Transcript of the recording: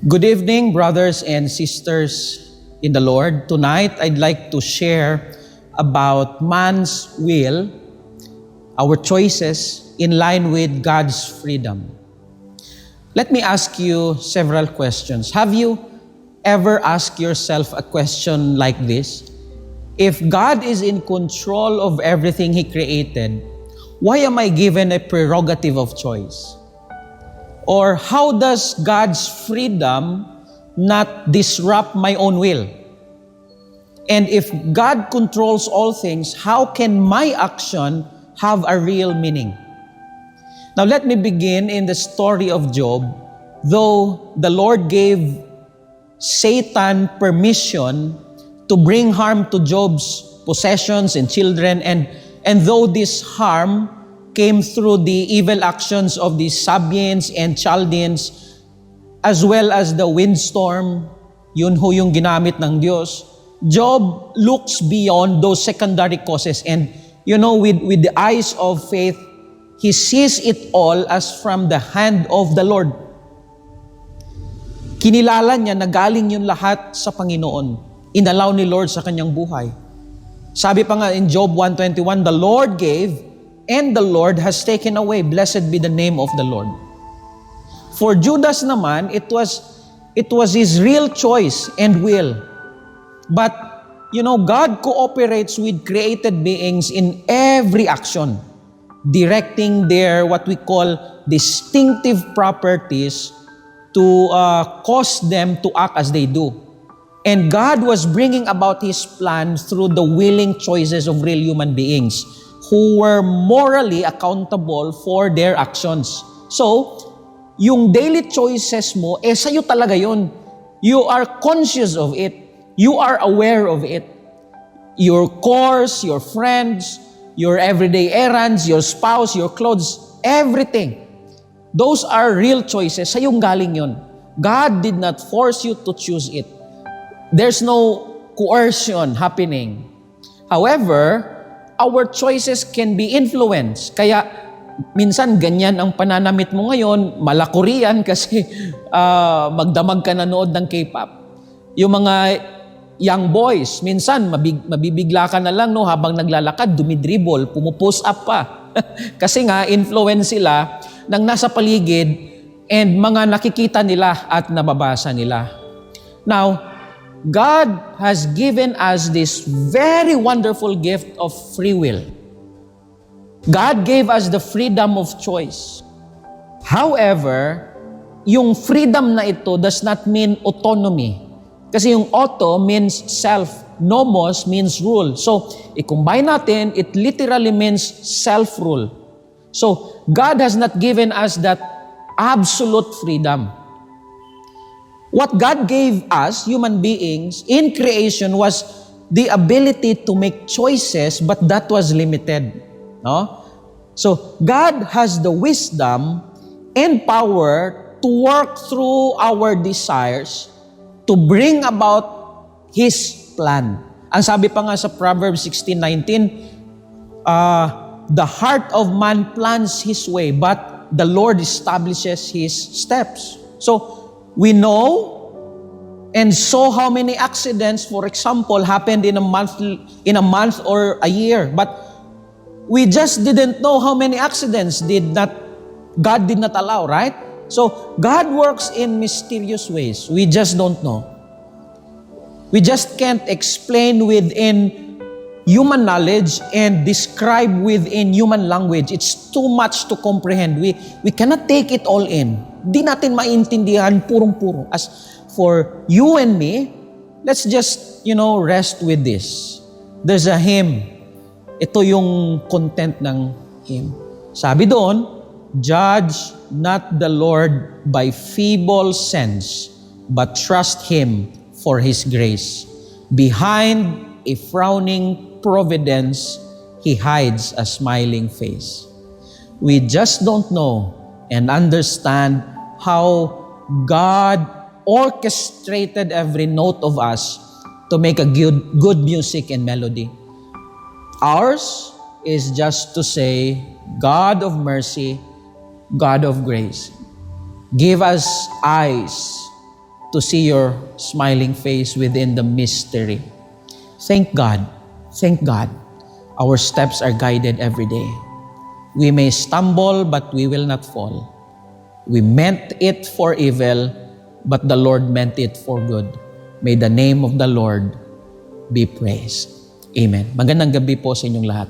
Good evening, brothers and sisters in the Lord. Tonight, I'd like to share about man's will, our choices in line with God's freedom. Let me ask you several questions. Have you ever asked yourself a question like this? If God is in control of everything He created, why am I given a prerogative of choice? Or how does God's freedom not disrupt my own will? And if God controls all things, how can my action have a real meaning? Now let me begin in the story of Job. Though the Lord gave Satan permission to bring harm to Job's possessions and children, and though this harm came through the evil actions of the Sabians and Chaldeans, as well as the windstorm, yun ho yung ginamit ng Diyos, Job looks beyond those secondary causes, and with the eyes of faith, he sees it all as from the hand of the Lord. Kinilala niya na galing yun lahat sa Panginoon. Inalaw ni Lord sa kanyang buhay. Sabi pa nga in Job 1:21, the Lord gave, and the Lord has taken away. Blessed be the name of the Lord. For Judas naman, it was his real choice and will. But, God cooperates with created beings in every action, directing their what we call distinctive properties to cause them to act as they do. And God was bringing about His plan through the willing choices of real human beings who were morally accountable for their actions. So, yung daily choices mo, sa'yo talaga yun. You are conscious of it. You are aware of it. Your course, your friends, your everyday errands, your spouse, your clothes, everything. Those are real choices. Sa'yong galing yun. God did not force you to choose it. There's no coercion happening. However, our choices can be influenced. Kaya minsan ganyan ang pananamit mo ngayon, malakurian kasi magdamag ka nanood ng K-pop. Yung mga young boys, minsan mabibigla ka na lang habang naglalakad, dumidribble, pumupost up pa. Kasi nga influence sila ng nasa paligid and mga nakikita nila at nababasa nila. Now, God has given us this very wonderful gift of free will. God gave us the freedom of choice. However, yung freedom na ito does not mean autonomy. Kasi yung auto means self, nomos means rule. So, i-combine natin, it literally means self-rule. So, God has not given us that absolute freedom. What God gave us, human beings, in creation was the ability to make choices, but that was limited. No? So, God has the wisdom and power to work through our desires to bring about His plan. Ang sabi pa nga sa Proverbs 16:19, the heart of man plans his way, but the Lord establishes his steps. So, we know and saw how many accidents, for example, happened in a month or a year. But we just didn't know how many accidents God did not allow, right? So God works in mysterious ways. We just don't know. We just can't explain within human knowledge and describe within human language. It's too much to comprehend. We cannot take it all in. Di natin maintindihan purong-puro. As for you and me, let's just, rest with this. There's a hymn. Ito yung content ng hymn. Sabi doon, judge not the Lord by feeble sense, but trust Him for His grace. Behind a frowning providence, He hides a smiling face. We just don't know and understand how God orchestrated every note of us to make a good music and melody. Ours is just to say, God of mercy, God of grace, give us eyes to see your smiling face within the mystery. Thank God. Thank God. Our steps are guided every day. We may stumble, but we will not fall. We meant it for evil, but the Lord meant it for good. May the name of the Lord be praised. Amen. Magandang gabi po sa inyong lahat.